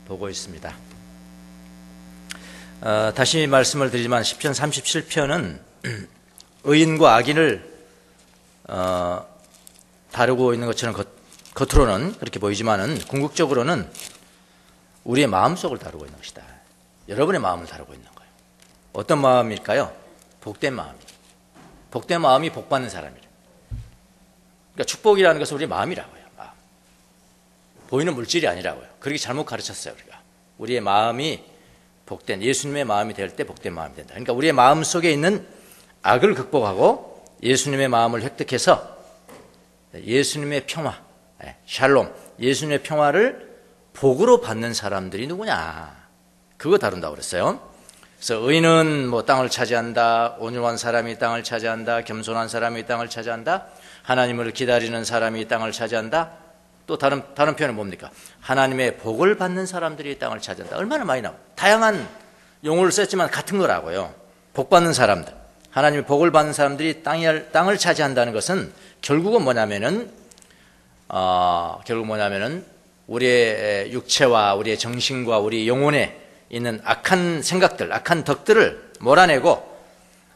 보고 있습니다. 다시 말씀을 드리지만 시편 37편은 의인과 악인을 다루고 있는 것처럼 겉으로는 그렇게 보이지만은 궁극적으로는 우리의 마음속을 다루고 있는 것이다. 여러분의 마음을 다루고 있는 거예요. 어떤 마음일까요? 복된 마음이. 복된 마음이 복받는 사람이래요. 그러니까 축복이라는 것은 우리 마음이라고요. 마음. 보이는 물질이 아니라고요. 그렇게 잘못 가르쳤어요, 우리가. 우리의 마음이 복된, 예수님의 마음이 될 때 복된 마음이 된다. 그러니까 우리의 마음 속에 있는 악을 극복하고 예수님의 마음을 획득해서 예수님의 평화, 샬롬, 예수님의 평화를 복으로 받는 사람들이 누구냐? 그거 다룬다고 그랬어요. 그래서 의인은 뭐 땅을 차지한다, 온유한 사람이 땅을 차지한다, 겸손한 사람이 땅을 차지한다, 하나님을 기다리는 사람이 땅을 차지한다. 또 다른 표현은 뭡니까? 하나님의 복을 받는 사람들이 땅을 차지한다. 얼마나 많이 나와요. 다양한 용어를 썼지만 같은 거라고요. 복 받는 사람들, 하나님의 복을 받는 사람들이 땅을 차지한다는 것은 결국은 뭐냐면은 우리의 육체와 우리의 정신과 우리 영혼에 있는 악한 생각들, 악한 덕들을 몰아내고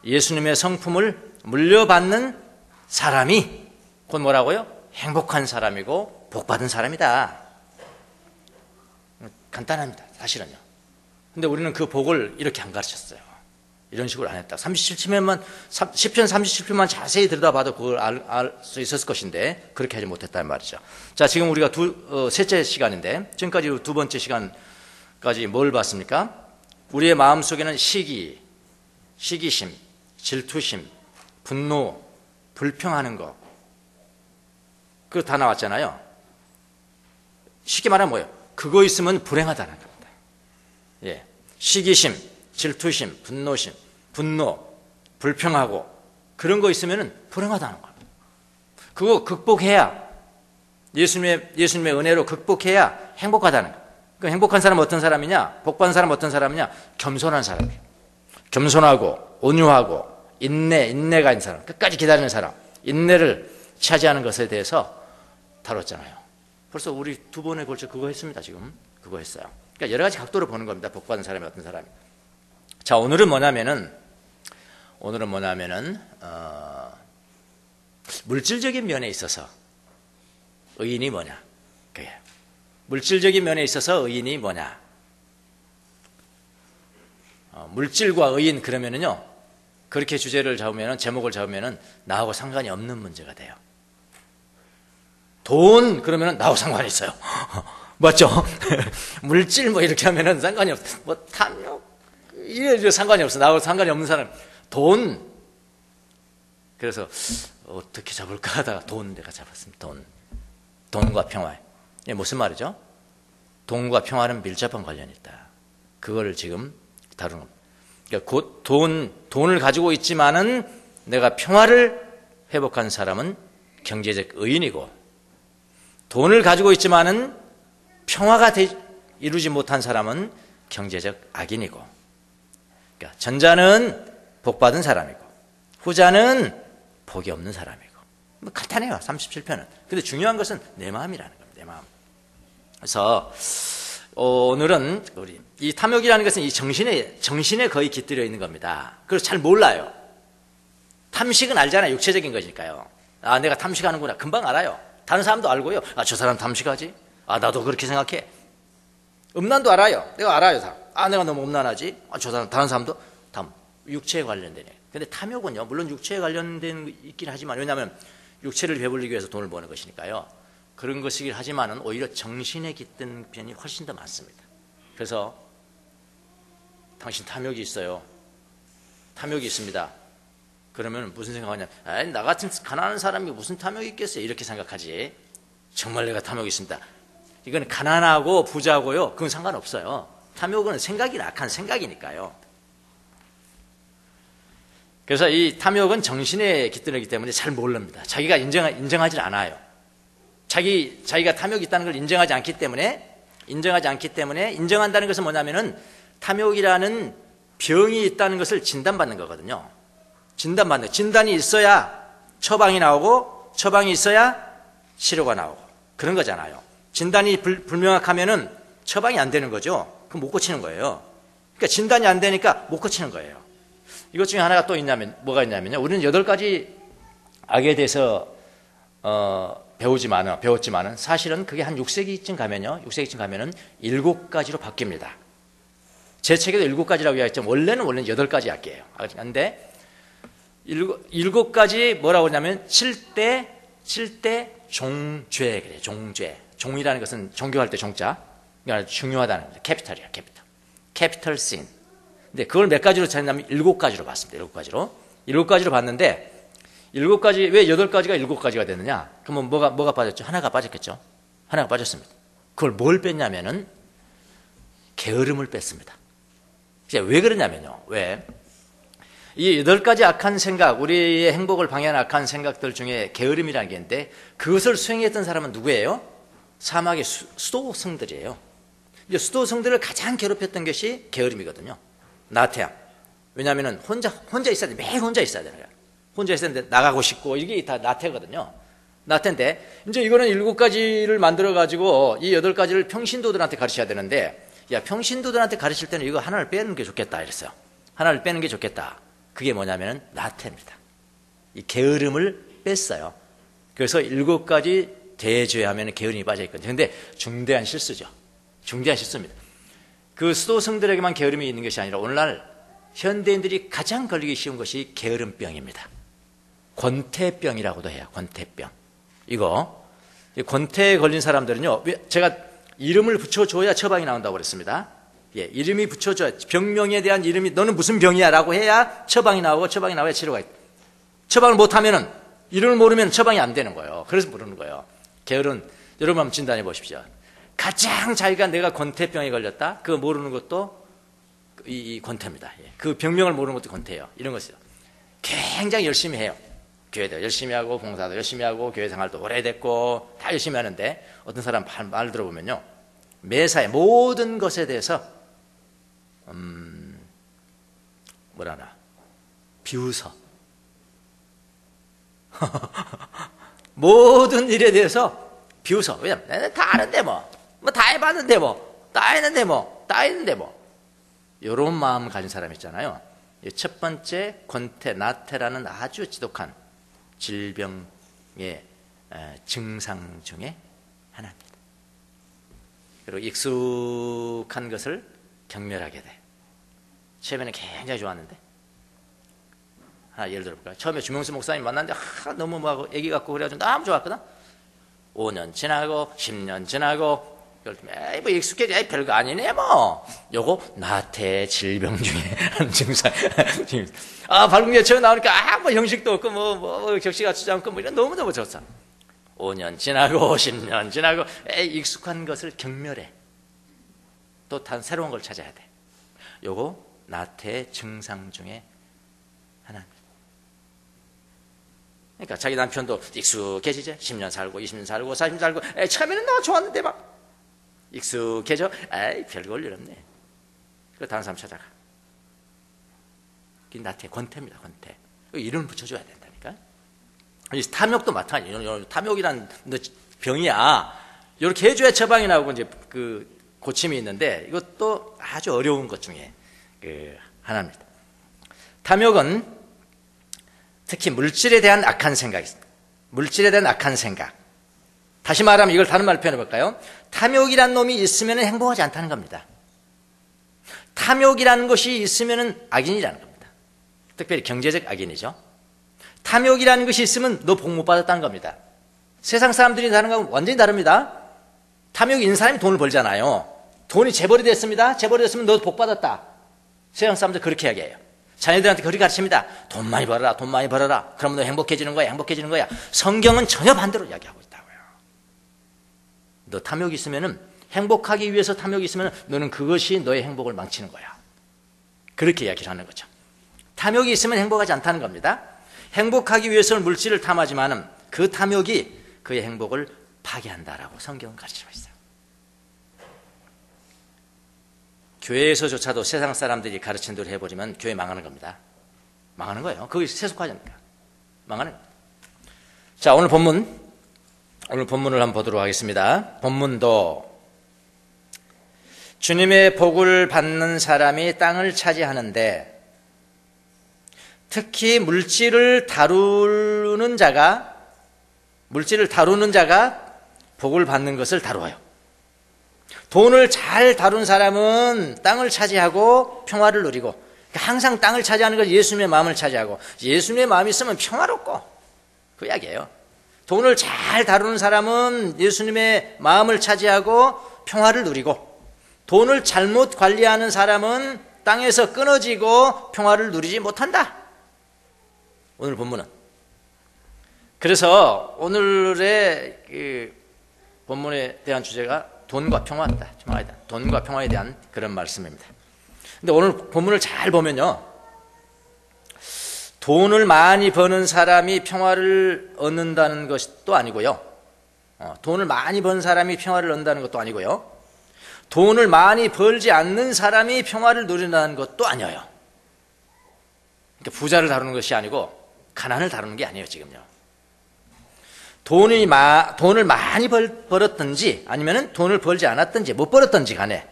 예수님의 성품을 물려받는 사람이 곧 뭐라고요? 행복한 사람이고 복받은 사람이다. 간단합니다, 사실은요. 근데 우리는 그 복을 이렇게 안 가르쳤어요. 이런 식으로 안 했다. 37편만, 10편 37편만 자세히 들여다봐도 그걸 알 수 있었을 것인데 그렇게 하지 못했다는 말이죠. 자, 지금 우리가 셋째 시간인데 지금까지 두 번째 시간까지 뭘 봤습니까? 우리의 마음속에는 시기심, 질투심, 분노, 불평하는 거, 그거 다 나왔잖아요. 쉽게 말하면 뭐예요? 그거 있으면 불행하다는 겁니다. 예, 시기심, 질투심, 분노, 불평하고 그런 거 있으면 불행하다는 거예요. 그거 극복해야 예수님의 은혜로 극복해야 행복하다는 거예요. 그 행복한 사람은 어떤 사람이냐? 복받은 사람은 어떤 사람이냐? 겸손한 사람이에요. 겸손하고 온유하고 인내가 있는 사람, 끝까지 기다리는 사람, 인내를 차지하는 것에 대해서 다뤘잖아요. 벌써 우리 두 번에 걸쳐 그거 했습니다. 지금 그거 했어요. 그러니까 여러 가지 각도로 보는 겁니다. 복받은 사람이 어떤 사람이. 자, 오늘은 뭐냐면은 물질적인 면에 있어서 의인이 뭐냐? 그게 물질적인 면에 있어서 의인이 뭐냐? 물질과 의인 그러면은요, 그렇게 주제를 잡으면은, 제목을 잡으면은 나하고 상관이 없는 문제가 돼요. 돈 그러면은 나하고 상관이 있어요. 맞죠? 물질 뭐 이렇게 하면은 상관이 없어. 뭐 탐욕 이래 상관이 없어. 나하고 상관이 없는 사람. 돈. 그래서 어떻게 잡을까 하다가 돈 내가 잡았습니다. 돈과 평화. 이게 무슨 말이죠? 돈과 평화는 밀접한 관련이 있다. 그거를 지금 다루는 겁니다. 그러니까 곧 돈을 가지고 있지만은 내가 평화를 회복한 사람은 경제적 의인이고, 돈을 가지고 있지만은 평화가 이루지 못한 사람은 경제적 악인이고, 그러니까 전자는 복받은 사람이고 후자는 복이 없는 사람이고. 뭐 간단해요, 37편은. 근데 중요한 것은 내 마음이라는 겁니다. 내 마음. 그래서 오늘은 우리 이 탐욕이라는 것은 이 정신에 거의 깃들여 있는 겁니다. 그래서 잘 몰라요. 탐식은 알잖아요. 육체적인 것이니까요. 아, 내가 탐식하는구나. 금방 알아요. 다른 사람도 알고요. 아, 저 사람 탐식하지? 아, 나도 그렇게 생각해. 음란도 알아요. 내가 알아요, 다. 아, 내가 너무 음란하지? 아, 저 사람, 다른 사람도 다 육체에 관련되네. 근데 탐욕은요, 물론 육체에 관련된 있긴 하지만, 왜냐하면 육체를 배불리기 위해서 돈을 버는 것이니까요. 그런 것이긴 하지만은 오히려 정신에 깃든 편이 훨씬 더 많습니다. 그래서 당신 탐욕이 있어요. 탐욕이 있습니다. 그러면 무슨 생각하냐? 아이, 나 같은 가난한 사람이 무슨 탐욕이 있겠어요? 이렇게 생각하지. 정말 내가 탐욕이 있습니다. 이건 가난하고 부자고요, 그건 상관없어요. 탐욕은 생각이 악한 생각이니까요. 그래서 이 탐욕은 정신에 깃들기 때문에 잘 모릅니다. 자기가 인정하지 않아요. 자기가 탐욕이 있다는 걸 인정하지 않기 때문에 인정한다는 것은 뭐냐면은 탐욕이라는 병이 있다는 것을 진단받는 거거든요. 진단이 있어야 처방이 나오고, 처방이 있어야 치료가 나오고, 그런 거잖아요. 진단이 불명확하면은 처방이 안 되는 거죠. 그럼 못 고치는 거예요. 그러니까 진단이 안 되니까 못 고치는 거예요. 이것 중에 하나가 또 있냐면, 뭐가 있냐면요. 우리는 8가지 악에 대해서, 배웠지만은 사실은 그게 한 6세기쯤 가면은 7가지로 바뀝니다. 제 책에도 7가지라고 이야기했지만 원래는 8가지 악이에요. 그런데 7가지 뭐라고 하냐면 7대 종죄 그래요. 종죄. 종이라는 것은 종교할 때 종자. 그러니까 중요하다는 겁니다. 캐피털이에요. 캐피털 sin. 근데 그걸 몇 가지로 찾냐면 7가지로 봤습니다. 7가지로 봤는데 7가지, 왜 8가지가 7가지가 됐느냐? 그러면 뭐가 빠졌죠? 하나가 빠졌겠죠? 하나가 빠졌습니다. 그걸 뭘 뺐냐면은 게으름을 뺐습니다. 왜 그러냐면요. 왜? 이 8가지 악한 생각, 우리의 행복을 방해하는 악한 생각들 중에 게으름이라는 게 있는데 그것을 수행했던 사람은 누구예요? 사막의 수도승들이에요. 이제 수도승들을 가장 괴롭혔던 것이 게으름이거든요. 나태함. 왜냐하면 혼자 있어야 돼. 매일 혼자 있어야 되는 거야. 혼자 있었는데 나가고 싶고 이게 다 나태거든요. 나태인데 이제 이거는 7가지를 만들어가지고 이 8가지를 평신도들한테 가르쳐야 되는데 야, 평신도들한테 가르칠 때는 이거 하나를 빼는 게 좋겠다 이랬어요. 하나를 빼는 게 좋겠다. 그게 뭐냐면 나태입니다. 이 게으름을 뺐어요. 그래서 7가지 대죄 하면 게으름이 빠져있거든요. 근데 중대한 실수죠. 중대한 실수입니다. 그 수도승들에게만 게으름이 있는 것이 아니라 오늘날 현대인들이 가장 걸리기 쉬운 것이 게으름병입니다. 권태병이라고도 해요. 권태병. 이거 권태에 걸린 사람들은요. 제가 이름을 붙여줘야 처방이 나온다고 그랬습니다. 예, 이름이 붙여줘야 병명에 대한 이름이 너는 무슨 병이야 라고 해야 처방이 나오고 처방이 나와야 치료가 있다. 처방을 못하면은 이름을 모르면 처방이 안 되는 거예요. 그래서 모르는 거예요. 게으름 여러분 한번 진단해 보십시오. 가장 자기가 내가 권태병에 걸렸다. 그거 모르는 것도 이 권태입니다. 예. 그 병명을 모르는 것도 권태예요. 이런 것이요. 굉장히 열심히 해요. 교회도 열심히 하고 봉사도 열심히 하고 교회 생활도 오래됐고 다 열심히 하는데 어떤 사람 말 들어보면요. 매사에 모든 것에 대해서 뭐라나 비웃어. 모든 일에 대해서 비웃어. 왜냐면 내가 다 아는데 뭐 다 해봤는데 다 했는데 이런 마음 가진 사람 있잖아요. 첫 번째 권태, 나태라는 아주 지독한 질병의 증상 중에 하나입니다. 그리고 익숙한 것을 경멸하게 돼. 처음에는 굉장히 좋았는데 하나 예를 들어볼까요? 처음에 주명수 목사님 만났는데 너무 막 애기 같고 그래가지고 너무 좋았거든. 5년 지나고 10년 지나고 뭐 익숙해져. 별거 아니네 뭐. 요거 나태 질병 중에 한 증상. 발군기에 처음 나오니까 뭐 형식도 없고 뭐 격식 갖추지 않고 뭐 이런 너무너무 좋다. 5년 지나고 10년 지나고 익숙한 것을 경멸해. 또 다른 새로운 걸 찾아야 돼. 요거 나태 증상 중에 하나입니다. 그러니까 자기 남편도 익숙해지죠. 10년 살고 20년 살고 40년 살고 처음에는 너무 좋았는데 막 익숙해져. 별거 올 일 없네. 그래서 다른 사람 찾아가. 그게 나태, 권태입니다. 권태. 이름을 붙여줘야 된다니까. 탐욕도 마찬가지예요. 탐욕이란 병이야. 이렇게 해줘야 처방이 나오고 이제 그 고침이 있는데 이것도 아주 어려운 것 중에 하나입니다. 탐욕은 특히 물질에 대한 악한 생각이 있습니다. 물질에 대한 악한 생각. 다시 말하면 이걸 다른 말로 표현해 볼까요? 탐욕이란 놈이 있으면 행복하지 않다는 겁니다. 탐욕이라는 것이 있으면 악인이라는 겁니다. 특별히 경제적 악인이죠. 탐욕이라는 것이 있으면 너 복 못 받았다는 겁니다. 세상 사람들이 다른 거하고 완전히 다릅니다. 탐욕이 있는 사람이 돈을 벌잖아요. 돈이 재벌이 됐습니다. 재벌이 됐으면 너 복 받았다. 세상 사람들 그렇게 이야기해요. 자녀들한테 그렇게 가르칩니다. 돈 많이 벌어라, 돈 많이 벌어라. 그러면 너 행복해지는 거야, 행복해지는 거야. 성경은 전혀 반대로 이야기하고 있다고요. 너 탐욕이 있으면은 행복하기 위해서 탐욕이 있으면 너는 그것이 너의 행복을 망치는 거야. 그렇게 이야기를 하는 거죠. 탐욕이 있으면 행복하지 않다는 겁니다. 행복하기 위해서는 물질을 탐하지만은 그 탐욕이 그의 행복을 파괴한다라고 성경은 가르치고 있어요. 교회에서조차도 세상 사람들이 가르친 대로 해버리면 교회 망하는 겁니다. 망하는 거예요. 그게 세속화니까 망하는 겁니다. 자, 오늘 본문을 한번 보도록 하겠습니다. 본문도 주님의 복을 받는 사람이 땅을 차지하는데 특히 물질을 다루는 자가 복을 받는 것을 다루어요. 돈을 잘 다룬 사람은 땅을 차지하고 평화를 누리고, 그러니까 항상 땅을 차지하는 건 예수님의 마음을 차지하고, 예수님의 마음이 있으면 평화롭고, 그 이야기예요. 돈을 잘 다루는 사람은 예수님의 마음을 차지하고 평화를 누리고, 돈을 잘못 관리하는 사람은 땅에서 끊어지고 평화를 누리지 못한다. 오늘 본문은. 그래서 오늘의 본문에 대한 주제가 돈과 평화다. 돈과 평화에 대한 그런 말씀입니다. 근데 오늘 본문을 잘 보면요, 돈을 많이 버는 사람이 평화를 얻는다는 것도 아니고요, 돈을 많이 번 사람이 평화를 얻는다는 것도 아니고요, 돈을 많이 벌지 않는 사람이 평화를 누린다는 것도 아니에요. 그러니까 부자를 다루는 것이 아니고 가난을 다루는 게 아니에요. 지금요, 돈을 많이 벌었든지 아니면 돈을 벌지 않았든지 못 벌었든지 간에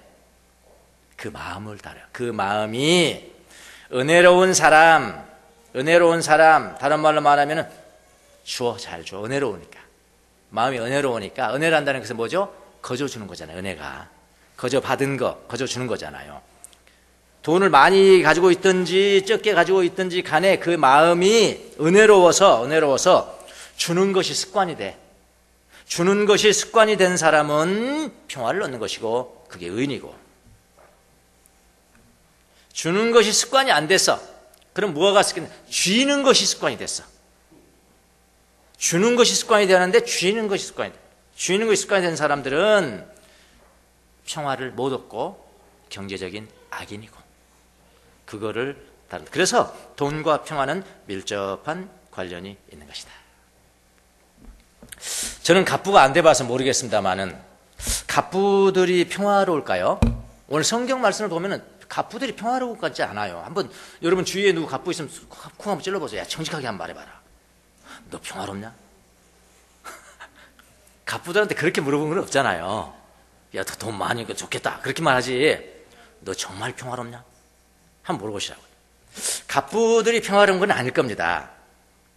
그 마음을 다뤄요. 그 마음이 은혜로운 사람, 다른 말로 말하면 잘 줘. 은혜로우니까. 마음이 은혜로우니까. 은혜란다는 것은 뭐죠? 거저 주는 거잖아요. 은혜가 거저 받은 거, 거저 주는 거잖아요. 돈을 많이 가지고 있든지 적게 가지고 있든지 간에 그 마음이 은혜로워서 주는 것이 습관이 돼. 주는 것이 습관이 된 사람은 평화를 얻는 것이고, 그게 의인이고, 주는 것이 습관이 안 됐어. 그럼 뭐가 습관이? 쥐는 것이 습관이 됐어. 주는 것이 습관이 되는데 쥐는 것이 습관이 돼. 쥐는 것이 습관이 된 사람들은 평화를 못 얻고 경제적인 악인이고, 그거를 다룬다. 그래서 돈과 평화는 밀접한 관련이 있는 것이다. 저는 갑부가 안 돼봐서 모르겠습니다만은 갑부들이 평화로울까요? 오늘 성경 말씀을 보면은 갑부들이 평화로울 것 같지 않아요. 한번 여러분 주위에 누구 갑부 있으면 쿵 한번 찔러보세요. 야, 정직하게 한번 말해봐라. 너 평화롭냐? 갑부들한테 그렇게 물어본 건 없잖아요. 야, 너 돈 많으니까 좋겠다. 그렇게만 하지. 너 정말 평화롭냐? 한번 물어보시라고요. 갑부들이 평화로운 건 아닐 겁니다.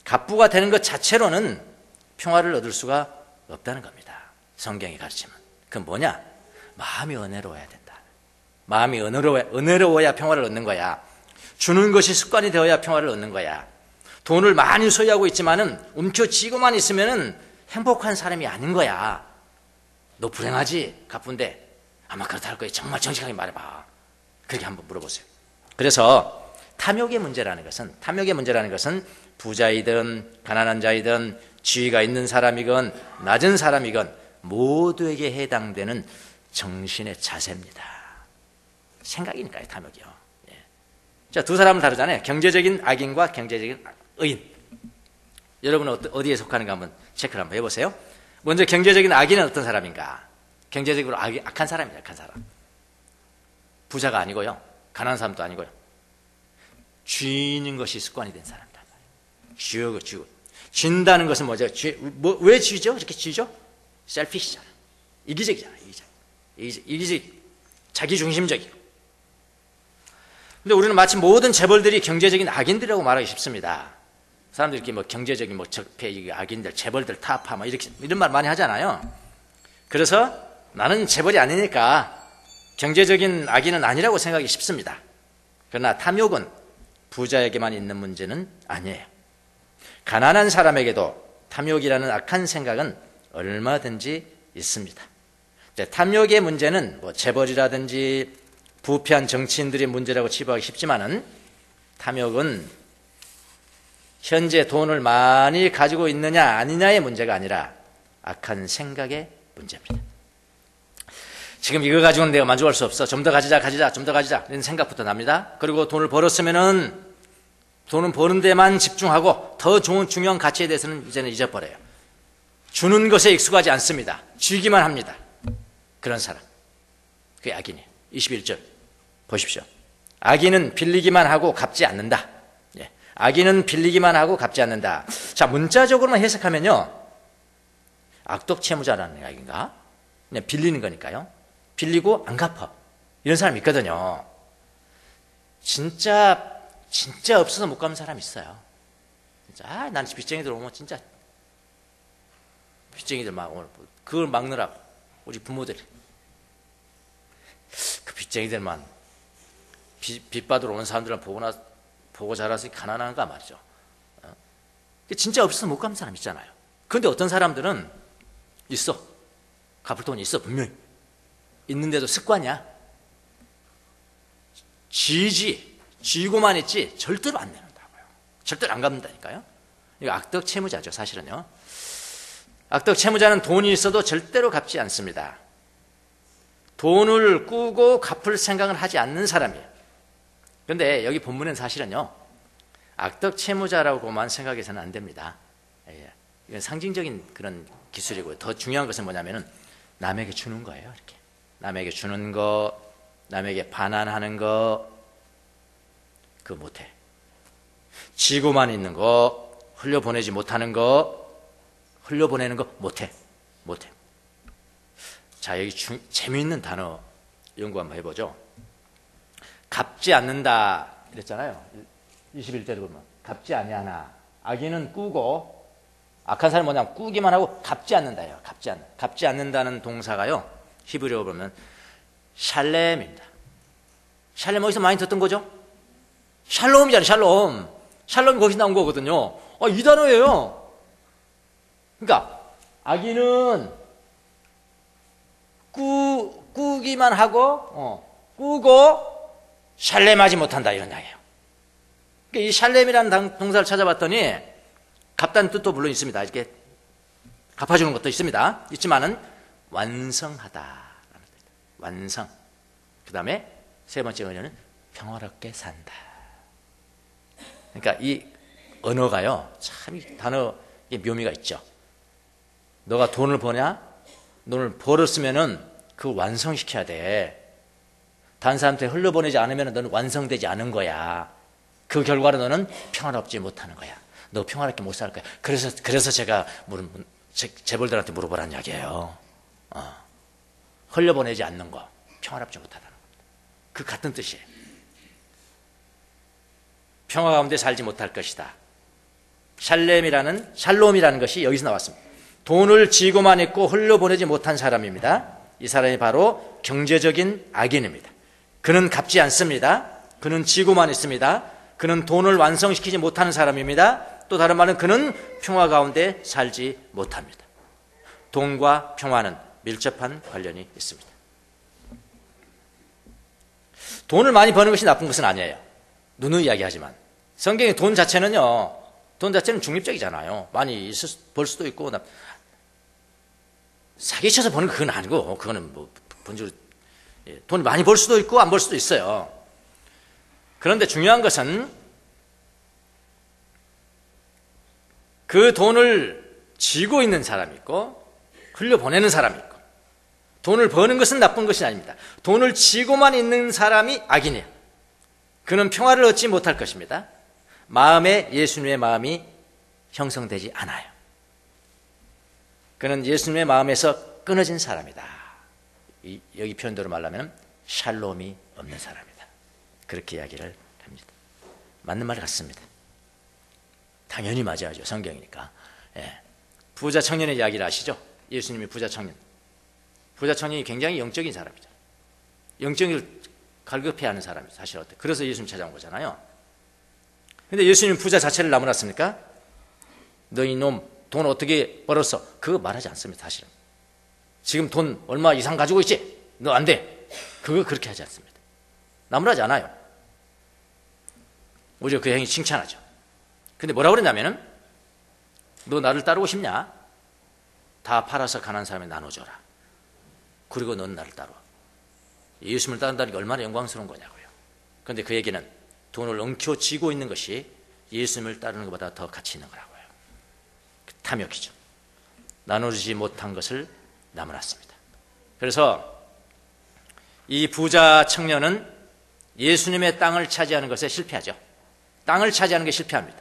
갑부가 되는 것 자체로는 평화를 얻을 수가 없다는 겁니다. 성경이 가르치면. 그건 뭐냐? 마음이 은혜로워야 된다. 마음이 은혜로워야 평화를 얻는 거야. 주는 것이 습관이 되어야 평화를 얻는 거야. 돈을 많이 소유하고 있지만은 움켜쥐고만 있으면은 행복한 사람이 아닌 거야. 너 불행하지? 갑부인데 아마 그렇다 할 거야. 정말 정직하게 말해봐. 그렇게 한번 물어보세요. 그래서 탐욕의 문제라는 것은 부자이든 가난한 자이든 지위가 있는 사람이건 낮은 사람이건 모두에게 해당되는 정신의 자세입니다. 생각이니까요, 탐욕이요. 예. 자, 두 사람을 다루잖아요. 경제적인 악인과 경제적인 의인. 여러분은 어디에 속하는가 한번 체크를 한번 해보세요. 먼저 경제적인 악인은 어떤 사람인가? 경제적으로 악한 사람이에요, 악한 사람. 부자가 아니고요, 가난한 사람도 아니고요, 쥐는 것이 습관이 된 사람이란 말이에요. 쥐고. 쥔다는 것은 뭐죠? 왜 쥐죠? 이렇게 쥐죠? 셀피시잖아. 이기적이잖아. 자기중심적이고. 근데 우리는 마치 모든 재벌들이 경제적인 악인들이라고 말하기 쉽습니다. 사람들이 이렇게 경제적인 적폐, 악인들, 재벌들 타파, 이런 말 많이 하잖아요. 그래서 나는 재벌이 아니니까 경제적인 악인은 아니라고 생각하기 쉽습니다. 그러나 탐욕은 부자에게만 있는 문제는 아니에요. 가난한 사람에게도 탐욕이라는 악한 생각은 얼마든지 있습니다. 탐욕의 문제는 재벌이라든지 부패한 정치인들의 문제라고 치부하기 쉽지만은, 탐욕은 현재 돈을 많이 가지고 있느냐 아니냐의 문제가 아니라 악한 생각의 문제입니다. 지금 이거 가지고는 내가 만족할 수 없어. 좀 더 가지자. 이런 생각부터 납니다. 그리고 돈을 벌었으면은 돈은 버는 데만 집중하고 더 좋은 중요한 가치에 대해서는 이제는 잊어버려요. 주는 것에 익숙하지 않습니다. 쥐기만 합니다. 그런 사람, 그게 악인이에요. 21절 보십시오. 악인은 빌리기만 하고 갚지 않는다. 예. 악인은 빌리기만 하고 갚지 않는다. 자, 문자적으로만 해석하면요, 악독 채무자라는 이야기인가? 그냥 빌리는 거니까요. 빌리고 안 갚아. 이런 사람이 있거든요. 진짜 없어서 못 가는 사람이 있어요. 진짜 난 빚쟁이들 오면 진짜 빚쟁이들 막 오늘 그걸 막느라고 우리 부모들이 그 빚쟁이들만 빚 받으러 오는 사람들은 보고 자라서 가난한가 말이죠. 진짜 없어서 못 가는 사람 있잖아요. 그런데 어떤 사람들은 있어. 갚을 돈이 있어. 분명히 있는데도 습관이야. 쥐고만 있지 절대로 안 내는다고요. 절대로 안 갚는다니까요. 이거 악덕 채무자죠, 사실은요. 악덕 채무자는 돈이 있어도 절대로 갚지 않습니다. 돈을 꾸고 갚을 생각을 하지 않는 사람이에요. 그런데 여기 본문은 사실은요, 악덕 채무자라고만 생각해서는 안 됩니다. 이건 상징적인 그런 기술이고요. 더 중요한 것은 뭐냐면은 남에게 주는 거예요. 이렇게 남에게 주는 거, 남에게 반환하는 거, 그거 못해. 지고만 있는 거, 흘려보내지 못하는 거, 흘려보내는 거 못해. 자, 여기 재미있는 단어 연구 한번 해보죠. 갚지 않는다 이랬잖아요. 21절에 보면 갚지 아니하나. 악인은 꾸고, 악한 사람은 뭐냐면 꾸기만 하고 갚지 않는다예요. 갚지 않는다는 동사가요, 히브리어로 보면 샬렘입니다. 샬렘 어디서 많이 듣던 거죠? 샬롬이잖아요. 샬롬이 거기서 나온 거거든요. 이 단어예요. 그러니까 악인은 꾸기만 하고 꾸고 샬렘하지 못한다, 이런 이야기예요. 그러니까 이 샬렘이라는 동사를 찾아봤더니 갚다는 뜻도 물론 있습니다. 이렇게 갚아주는 것도 있지만은 완성하다라는 뜻입니다. 완성. 그 다음에 세 번째 은혜는 평화롭게 산다. 그러니까 이 언어가요, 참 이 단어에 묘미가 있죠. 너가 돈을 버냐? 돈을 벌었으면은 그걸 완성시켜야 돼. 다른 사람한테 흘려보내지 않으면 너는 완성되지 않은 거야. 그 결과로 너는 평화롭지 못하는 거야. 너 평화롭게 못 살 거야. 그래서 제가 재벌들한테 물어보라는 이야기예요. 흘려보내지 않는 거, 평화롭지 못하다는 겁니다. 그 같은 뜻이에요. 평화 가운데 살지 못할 것이다. 샬롬이라는 것이 여기서 나왔습니다. 돈을 쥐고만 있고 흘려보내지 못한 사람입니다. 이 사람이 바로 경제적인 악인입니다. 그는 갚지 않습니다. 그는 쥐고만 있습니다. 그는 돈을 완성시키지 못하는 사람입니다. 또 다른 말은 그는 평화 가운데 살지 못합니다. 돈과 평화는 밀접한 관련이 있습니다. 돈을 많이 버는 것이 나쁜 것은 아니에요. 누누이 이야기하지만 성경의 돈 자체는 중립적이잖아요. 많이 벌 수도 있고 사기쳐서 버는 그건 아니고, 그거는 뭐 본질로 돈 많이 벌 수도 있고 안 벌 수도 있어요. 그런데 중요한 것은 그 돈을 쥐고 있는 사람이 있고 흘려보내는 사람이 있고, 돈을 버는 것은 나쁜 것이 아닙니다. 돈을 쥐고만 있는 사람이 악인이에요. 그는 평화를 얻지 못할 것입니다. 마음에 예수님의 마음이 형성되지 않아요. 그는 예수님의 마음에서 끊어진 사람이다. 여기 표현대로 말하면 샬롬이 없는 사람이다. 그렇게 이야기를 합니다. 맞는 말 같습니다. 당연히 맞아야죠. 성경이니까. 부자 청년의 이야기를 아시죠? 예수님이 부자 청년이 굉장히 영적인 사람이죠. 영적을 갈급해야 하는 사람이죠. 사실 어때? 그래서 예수님 찾아온 거잖아요. 근데 예수님 부자 자체를 나무랐습니까? 너 이놈 돈 어떻게 벌었어? 그거 말하지 않습니다. 사실은. 지금 돈 얼마 이상 가지고 있지? 너 안 돼. 그거 그렇게 하지 않습니다. 나무라지 않아요. 오히려 그 행위 칭찬하죠. 근데 뭐라고 그랬냐면은, 너 나를 따르고 싶냐? 다 팔아서 가난한 사람에 나눠줘라. 그리고 넌 나를 따라와. 예수님을 따른다는 게 얼마나 영광스러운 거냐고요. 그런데 그 얘기는 돈을 엉켜쥐고 있는 것이 예수님을 따르는 것보다 더 가치 있는 거라고요. 탐욕이죠. 나누지 못한 것을 나무랐습니다. 그래서 이 부자 청년은 예수님의 땅을 차지하는 것에 실패하죠. 땅을 차지하는 게 실패합니다.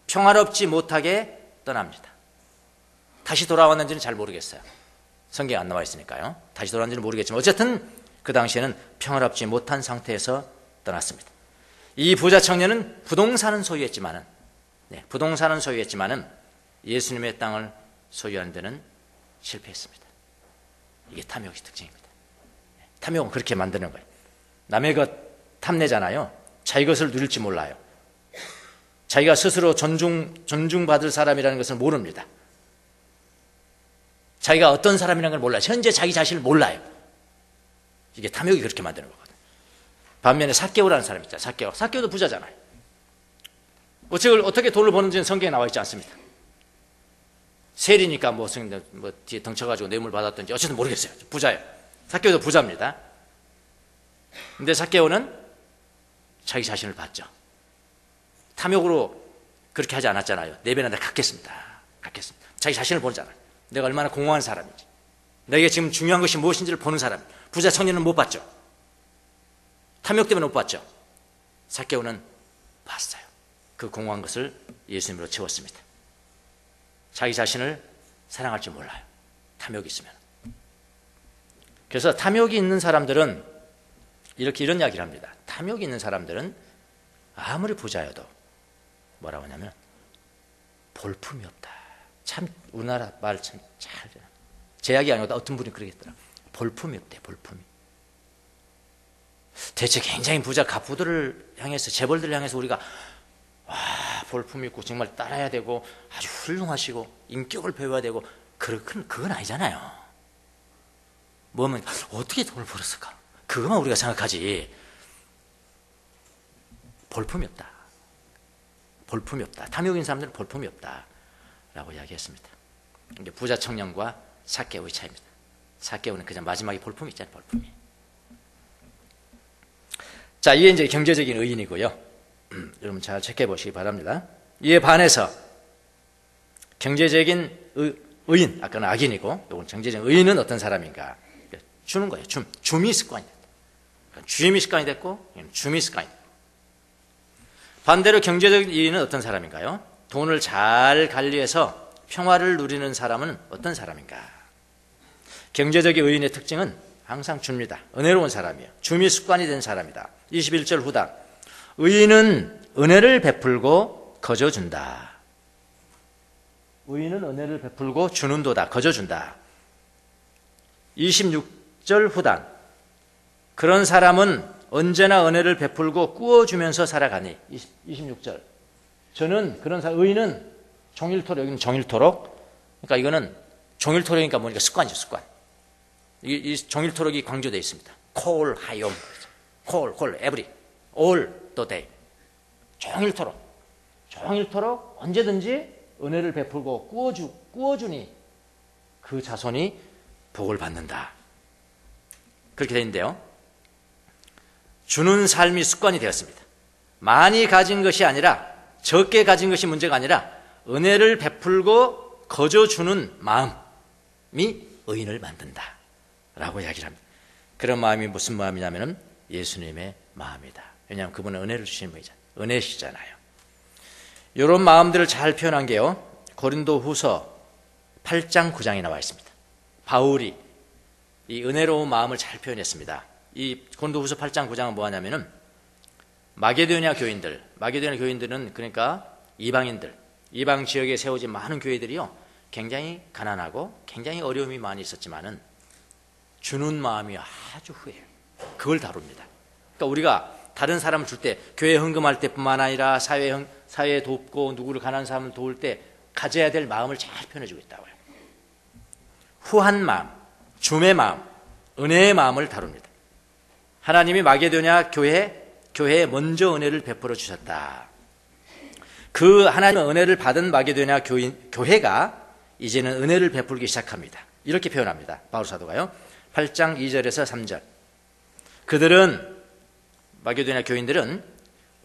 평화롭지 못하게 떠납니다. 다시 돌아왔는지는 잘 모르겠어요. 성경에 안 나와 있으니까요. 다시 돌아왔는지는 모르겠지만 어쨌든 그 당시에는 평화롭지 못한 상태에서 떠났습니다. 이 부자 청년은 부동산은 소유했지만은 예수님의 땅을 소유하는 데는 실패했습니다. 이게 탐욕의 특징입니다. 탐욕은 그렇게 만드는 거예요. 남의 것 탐내잖아요. 자기 것을 누릴지 몰라요. 자기가 스스로 존중받을 사람이라는 것을 모릅니다. 자기가 어떤 사람이라는 걸 몰라요. 현재 자기 자신을 몰라요. 이게 탐욕이 그렇게 만드는 거거든요. 반면에 삭개오라는 사람이 있잖아요. 삭개오도 부자잖아요. 어떻게 돈을 버는지는 성경에 나와 있지 않습니다. 세리니까 뭐 뒤에 덩쳐가지고 뇌물 받았던지 어쨌든 모르겠어요. 부자예요. 삭개오도 부자입니다. 근데 삭개오는 자기 자신을 봤죠. 탐욕으로 그렇게 하지 않았잖아요. 내 배는 내가 갖겠습니다. 자기 자신을 보잖아요. 내가 얼마나 공허한 사람인지, 내게 지금 중요한 것이 무엇인지를 보는 사람. 부자 청년은 못 봤죠. 탐욕 때문에 못 봤죠. 삭개오는 봤어요. 그 공허한 것을 예수님으로 채웠습니다. 자기 자신을 사랑할 줄 몰라요. 탐욕이 있으면. 그래서 탐욕이 있는 사람들은 이런 이야기를 합니다. 탐욕이 있는 사람들은 아무리 부자여도 뭐라고 하냐면 볼품이 없다. 참 우리나라 말 참 잘 제 이야기 아니고 어떤 분이 그러겠더라. 볼품이 없대. 볼품이. 대체 굉장히 부자 갑부들을 향해서, 재벌들을 향해서 우리가 볼품이 있고 정말 따라야 되고 아주 훌륭하시고 인격을 배워야 되고 그건 아니잖아요. 뭐면 어떻게 돈을 벌었을까? 그것만 우리가 생각하지. 볼품이 없다. 볼품이 없다. 탐욕 있는 사람들은 볼품이 없다 라고 이야기했습니다. 이게 부자 청년과 삭개오의 차이입니다. 삭개오는 그냥 마지막에 볼품이 있잖아요. 볼품이. 자, 이게 이제 경제적인 의인이고요. 여러분 잘 체크해 보시기 바랍니다. 이에 반해서 경제적인 의인, 아까는 악인이고 이건 경제적인 의인은 어떤 사람인가? 주는 거예요. 줌이 습관이 됐다. 주임이 습관이 됐고 줌이 습관이 됐다. 반대로 경제적인 의인은 어떤 사람인가요? 돈을 잘 관리해서 평화를 누리는 사람은 어떤 사람인가? 경제적인 의인의 특징은 항상 줍니다. 은혜로운 사람이에요. 줌이 습관이 된 사람이다. 21절 후단. 의인은 은혜를 베풀고 거저준다. 의인은 은혜를 베풀고 주는도다. 거저준다. 26절 후단. 그런 사람은 언제나 은혜를 베풀고 꾸어주면서 살아가니. 26절. 저는 그런 사람, 의인은 종일토록, 여기는 종일토록. 그러니까 이거는 종일토록이니까 뭐니까 습관이죠, 습관. 이 종일토록이 강조되어 있습니다. 콜, 하욤. 콜, 에브리. all the day. 종일토록 언제든지 은혜를 베풀고 꾸어주니 그 자손이 복을 받는다. 그렇게 되어 있는데요. 주는 삶이 습관이 되었습니다. 많이 가진 것이 아니라, 적게 가진 것이 문제가 아니라 은혜를 베풀고 거저주는 마음이 의인을 만든다 라고 이야기를 합니다. 그런 마음이 무슨 마음이냐면 예수님의 마음이다. 왜냐하면 그분은 은혜를 주시는 분이잖아요. 은혜시잖아요. 이런 마음들을 잘 표현한 게요, 고린도 후서 8장 9장에 나와 있습니다. 바울이 이 은혜로운 마음을 잘 표현했습니다. 이 고린도 후서 8장 9장은 뭐하냐면은 마게도냐 교인들은 그러니까 이방 지역에 세워진 많은 교회들이요, 굉장히 가난하고 굉장히 어려움이 많이 있었지만은 주는 마음이 아주 후해요. 그걸 다룹니다. 그러니까 우리가 다른 사람을 줄 때, 교회 헌금할 때뿐만 아니라 사회에 돕고 누구를 가난한 사람을 도울 때 가져야 될 마음을 잘 표현해주고 있다고요. 후한 마음, 줌의 마음, 은혜의 마음을 다룹니다. 하나님이 마게도냐 교회에 먼저 은혜를 베풀어 주셨다. 그 하나님의 은혜를 받은 마게도냐 교회가 이제는 은혜를 베풀기 시작합니다. 이렇게 표현합니다. 바울 사도가요. 8장 2절에서 3절. 마게도냐 교인들은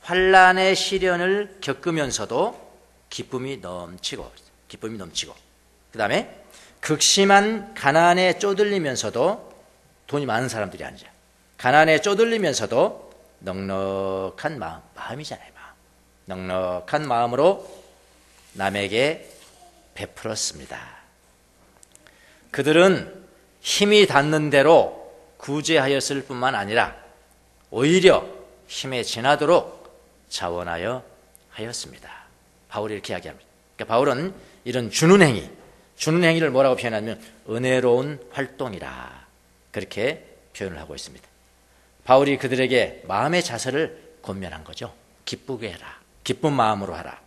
환난의 시련을 겪으면서도 기쁨이 넘치고 그 다음에 극심한 가난에 쪼들리면서도, 돈이 많은 사람들이 아니죠, 가난에 쪼들리면서도 넉넉한 마음이잖아요. 넉넉한 마음으로 남에게 베풀었습니다. 그들은 힘이 닿는 대로 구제하였을 뿐만 아니라 오히려 힘에 지나도록 자원하여 하였습니다. 바울이 이렇게 이야기합니다. 그러니까 바울은 이런 주는 행위를 뭐라고 표현하면 은혜로운 활동이라 그렇게 표현을 하고 있습니다. 바울이 그들에게 마음의 자세를 권면한 거죠. 기쁘게 해라. 기쁜 마음으로 하라.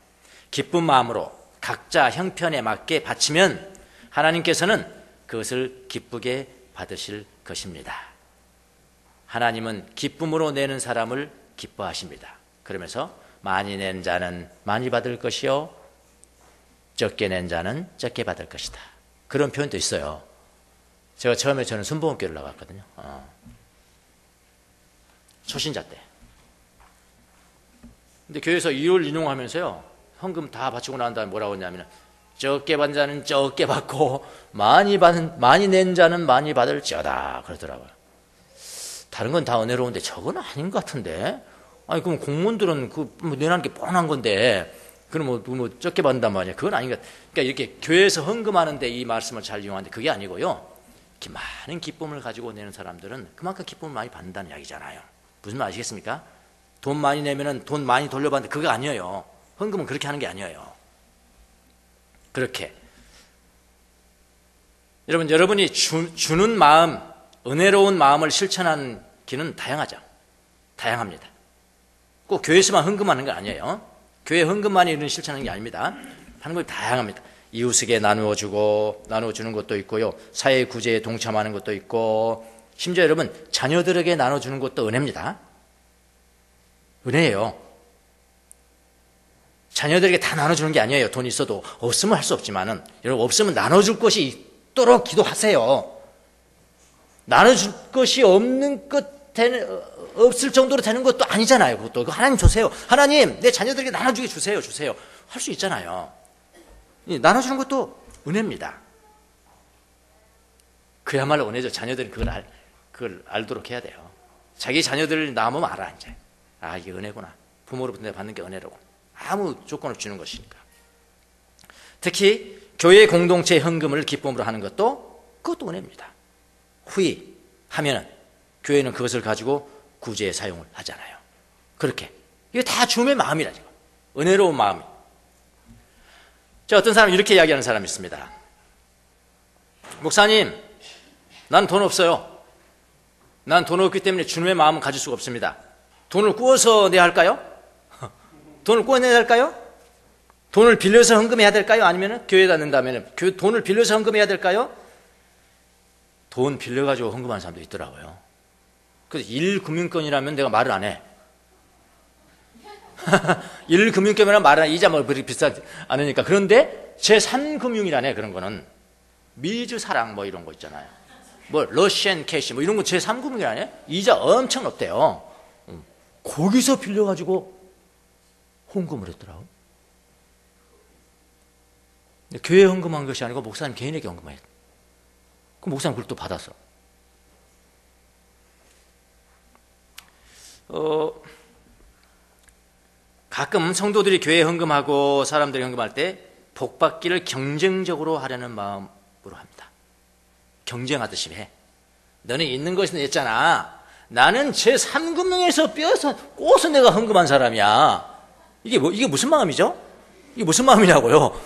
기쁜 마음으로 각자 형편에 맞게 바치면 하나님께서는 그것을 기쁘게 받으실 것입니다. 하나님은 기쁨으로 내는 사람을 기뻐하십니다. 그러면서 많이 낸 자는 많이 받을 것이요 적게 낸 자는 적게 받을 것이다. 그런 표현도 있어요. 제가 처음에 저는 순복음교회를 나갔거든요. 초신자 때. 근데 교회에서 이를 인용하면서요, 헌금 다 바치고 난 다음에 뭐라고 했냐면, 적게 받은 자는 적게 받고 많이 낸 자는 많이 받을지어다 그러더라고요. 다른 건 다 은혜로운데 저건 아닌 것 같은데. 아니 그럼 공무원들은 뭐 내라는 게 뻔한 건데 그럼 뭐 적게 받는단 말이야. 그건 아닌 것 같아요. 그러니까 이렇게 교회에서 헌금하는데 이 말씀을 잘 이용하는데 그게 아니고요. 이렇게 많은 기쁨을 가지고 내는 사람들은 그만큼 기쁨을 많이 받는다는 이야기잖아요. 무슨 말 아시겠습니까? 돈 많이 내면은 돈 많이 돌려받는데 그거 아니에요. 헌금은 그렇게 하는 게 아니에요. 그렇게 여러분이 주는 마음, 은혜로운 마음을 실천하는 길은 다양합니다. 꼭 교회에서만 헌금하는 거 아니에요. 교회 헌금만이 이런 실천하는 게 아닙니다. 하는 건 다양합니다. 이웃에게 나누어주는 것도 있고요. 사회 구제에 동참하는 것도 있고, 심지어 여러분 자녀들에게 나눠주는 것도 은혜입니다. 은혜예요. 자녀들에게 다 나눠주는 게 아니에요. 돈 있어도 없으면 할 수 없지만은, 여러분 없으면 나눠줄 것이 있도록 기도하세요. 나눠줄 것이 없을 정도로 되는 것도 아니잖아요. 그것도 하나님 주세요. 하나님 내 자녀들에게 나눠주게 주세요. 할 수 있잖아요. 나눠주는 것도 은혜입니다. 그야말로 은혜죠. 자녀들이 그걸 알도록 해야 돼요. 자기 자녀들을 낳으면 알아 이제. 아 이게 은혜구나. 부모로부터 내가 받는 게 은혜로고. 아무 조건 없이 주는 것이니까. 특히 교회 공동체 헌금을 기쁨으로 하는 그것도 은혜입니다. 후히 하면은 교회는 그것을 가지고 구제에 사용을 하잖아요. 그렇게 이게 다 주님의 마음이라죠. 은혜로운 마음이. 자, 어떤 사람은 이렇게 이야기하는 사람이 있습니다. 목사님, 난 돈 없어요. 난 돈 없기 때문에 주님의 마음은 가질 수가 없습니다. 돈을 구워서 내야 할까요? 돈을 구워내야 할까요? 돈을 빌려서 헌금해야 될까요? 아니면 교회에다 낸다면 돈을 빌려서 헌금해야 될까요? 돈 빌려가지고 헌금하는 사람도 있더라고요. 그래서 1금융권이라면 내가 말을 안 해. 1금융권이라면 말을 안 해. 이자 뭐 그렇게 비싸지 않으니까. 그런데 제3금융이라네. 그런 거는 미주사랑 뭐 이런 거 있잖아요. 뭐 러시안 캐시 뭐 이런 거 제3금융이라네. 이자 엄청 높대요. 거기서 빌려가지고 헌금을 했더라고. 교회에 헌금한 것이 아니고 목사님 개인에게 헌금했어. 그럼 목사님 그걸 또 받았어. 가끔 성도들이 교회에 헌금하고 사람들이 헌금할 때 복받기를 경쟁적으로 하려는 마음으로 합니다. 경쟁하듯이 해. 너는 있는 것이 냈잖아. 나는 제3금융에서 꼬서 내가 헌금한 사람이야. 이게 무슨 마음이죠? 이게 무슨 마음이냐고요?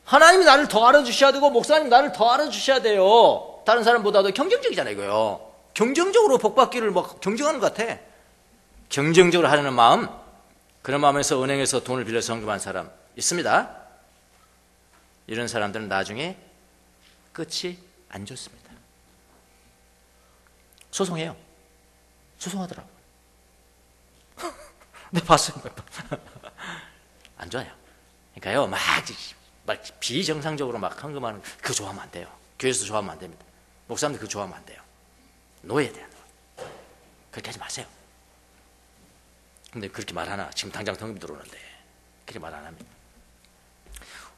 하나님이 나를 더 알아주셔야 되고 목사님 나를 더 알아주셔야 돼요. 다른 사람보다도 경쟁적이잖아요, 이거요. 경쟁적으로 복받기를 막 경쟁하는 것 같아. 경쟁적으로 하려는 마음, 그런 마음에서 은행에서 돈을 빌려서 헌금한 사람 있습니다. 이런 사람들은 나중에 끝이 안 좋습니다. 소송해요. 소송하더라고요. 네, 봤어요. 안 좋아요. 그러니까요, 막 비정상적으로 막 헌금하는 그거 좋아하면 안 돼요. 교회에서 좋아하면 안 됩니다. 목사님들 그거 좋아하면 안 돼요. 노예돼요. 그렇게 하지 마세요. 근데 그렇게 말하나? 지금 당장 헌금 들어오는데 그렇게 말 안 합니다.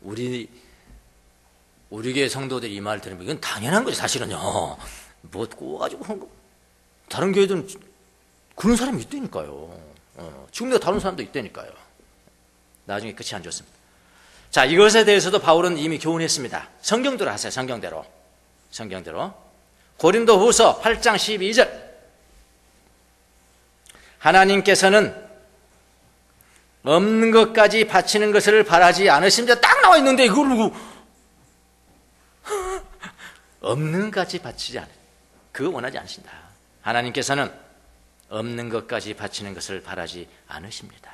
우리 교회 성도들이 이 말을 들으면 이건 당연한 거죠. 사실은요. 뭐 꼬가지고 헌금. 다른 교회들은 그런 사람이 있다니까요. 지금 내가 다른 사람도 있다니까요. 나중에 끝이 안 좋습니다. 자, 이것에 대해서도 바울은 이미 교훈했습니다. 성경대로 하세요. 성경대로. 고린도후서 8장 12절. 하나님께서는 없는 것까지 바치는 것을 바라지 않으십니다. 딱 나와 있는데 이걸 누구 없는 것까지 바치지 않아요. 그거 원하지 않으신다. 하나님께서는 없는 것까지 바치는 것을 바라지 않으십니다.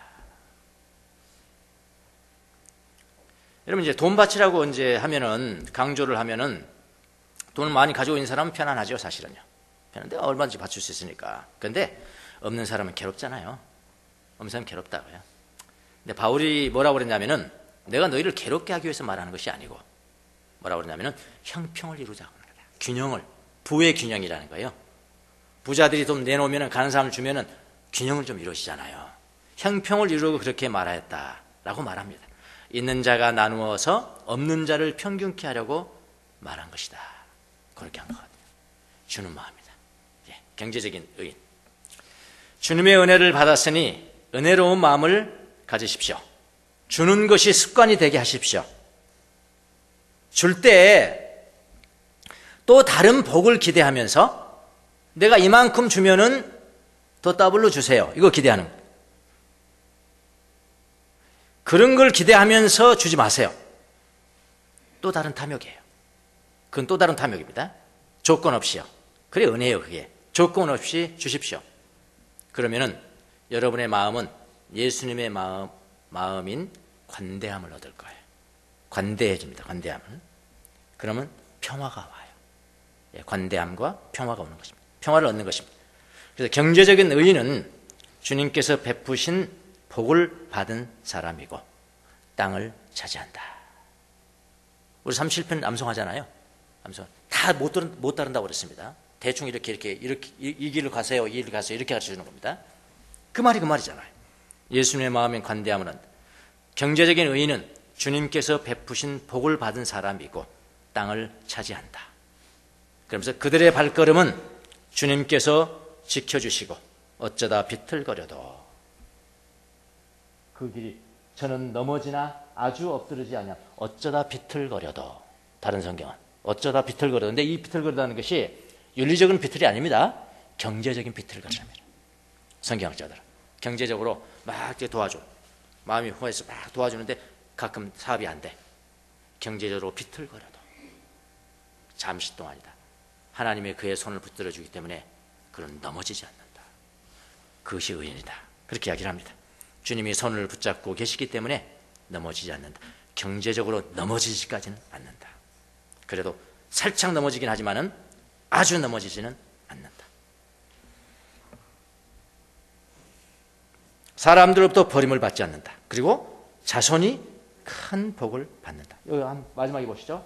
여러분, 이제 돈 바치라고 이제 하면은, 강조를 하면은, 돈을 많이 가지고 있는 사람은 편안하죠, 사실은요. 편한데 얼마든지 바칠 수 있으니까. 그런데 없는 사람은 괴롭잖아요. 없는 사람은 괴롭다고요. 근데 바울이 뭐라고 그랬냐면은, 내가 너희를 괴롭게 하기 위해서 말하는 것이 아니고, 뭐라고 그랬냐면은, 형평을 이루자고 하는 거다. 균형을, 부의 균형이라는 거예요. 부자들이 돈 내놓으면은, 가는 사람을 주면은, 균형을 좀 이루시잖아요. 형평을 이루고 그렇게 말하였다라고 말합니다. 있는 자가 나누어서 없는 자를 평균케 하려고 말한 것이다. 그렇게 한 거거든요. 주는 마음이다. 예, 경제적인 의인. 주님의 은혜를 받았으니 은혜로운 마음을 가지십시오. 주는 것이 습관이 되게 하십시오. 줄 때 또 다른 복을 기대하면서 내가 이만큼 주면은 더 더블로 주세요. 이거 기대하는 거예요. 그런 걸 기대하면서 주지 마세요. 또 다른 탐욕이에요. 그건 또 다른 탐욕입니다. 조건 없이요. 그래, 은혜예요, 그게. 조건 없이 주십시오. 그러면은 여러분의 마음은 예수님의 마음인 관대함을 얻을 거예요. 관대해집니다, 관대함을. 그러면 평화가 와요. 예, 관대함과 평화가 오는 것입니다. 평화를 얻는 것입니다. 그래서 경제적인 의인은 주님께서 베푸신 복을 받은 사람이고 땅을 차지한다. 우리 37편 암송하잖아요. 암송 다 못 따른다고 그랬습니다. 대충 이렇게 이 길로 가세요, 이 길로 가세요 이렇게 가르쳐주는 겁니다. 그 말이 그 말이잖아요. 예수님의 마음인 관대함은 경제적인 의인은 주님께서 베푸신 복을 받은 사람이고 땅을 차지한다. 그러면서 그들의 발걸음은 주님께서 지켜주시고 어쩌다 비틀거려도 그 길이 저는 넘어지나 아주 엎드르지 않냐. 어쩌다 비틀거려도. 다른 성경은 어쩌다 비틀거려도. 근데 이 비틀거리다는 것이 윤리적인 비틀이 아닙니다. 경제적인 비틀거림입니다. 성경학자들은 경제적으로 막 도와줘. 마음이 호해서 막 도와주는데 가끔 사업이 안 돼. 경제적으로 비틀거려도 잠시 동안이다. 하나님의 그의 손을 붙들어 주기 때문에 그는 넘어지지 않는다. 그것이 의인이다. 그렇게 이야기를 합니다. 주님이 손을 붙잡고 계시기 때문에 넘어지지 않는다. 경제적으로 넘어지지까지는 않는다. 그래도 살짝 넘어지긴 하지만은 아주 넘어지지는 않는다. 사람들로부터 버림을 받지 않는다. 그리고 자손이 큰 복을 받는다. 여기 한 마지막에 보시죠.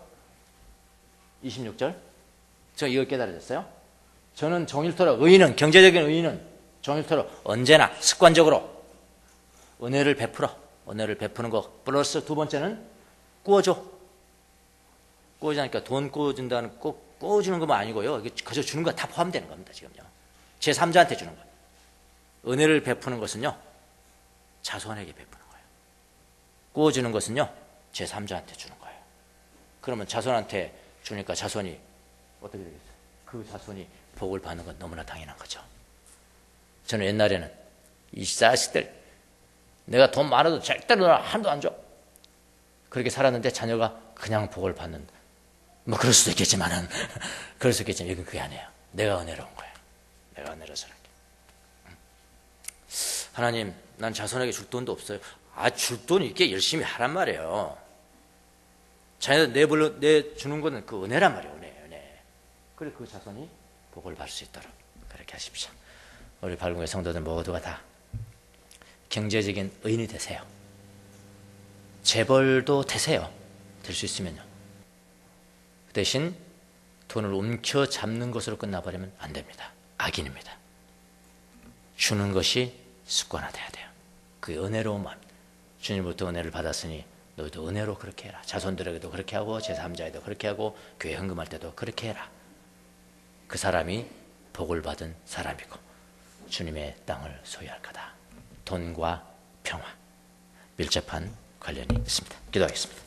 26절. 저 이걸 깨달아졌어요. 저는 종일토록 의인은, 경제적인 의인은 종일토록 언제나 습관적으로 은혜를 베푸는 거 플러스 두 번째는 꾸어줘. 꾸어주니까 돈 꾸어준다는 꼭 꾸어주는 것만 아니고요. 그저 주는 거 다 포함되는 겁니다. 지금요. 제3자한테 주는 거예요. 은혜를 베푸는 것은요, 자손에게 베푸는 거예요. 꾸어주는 것은요, 제3자한테 주는 거예요. 그러면 자손한테 주니까 자손이 어떻게 되겠어요? 그 자손이 복을 받는 건 너무나 당연한 거죠. 저는 옛날에는 이 자식들 내가 돈 많아도 절대로 한도 안 줘. 그렇게 살았는데 자녀가 그냥 복을 받는, 뭐 그럴 수도 있겠지만은 그럴 수 있겠지만 이건 그게 아니에요. 내가 은혜로운 거예요. 내가 은혜로서라게. 하나님, 난 자손에게 줄 돈도 없어요. 줄 돈 있게 열심히 하란 말이에요. 자녀들 내주는 거는 그 은혜란 말이에요. 은혜. 그래 그 자손이 복을 받을 수 있도록 그렇게 하십시오. 우리 발군의 성도들 모두가 다 경제적인 의인이 되세요. 재벌도 되세요. 될 수 있으면요. 그 대신 돈을 움켜잡는 것으로 끝나버리면 안 됩니다. 악인입니다. 주는 것이 습관화돼야 돼요. 그게 은혜로운 마음. 주님부터 은혜를 받았으니 너희도 은혜로 그렇게 해라. 자손들에게도 그렇게 하고 제3자에도 그렇게 하고 교회 헌금할 때도 그렇게 해라. 그 사람이 복을 받은 사람이고 주님의 땅을 소유할 거다. 돈과 평화 밀접한 관련이 있습니다. 기도하겠습니다.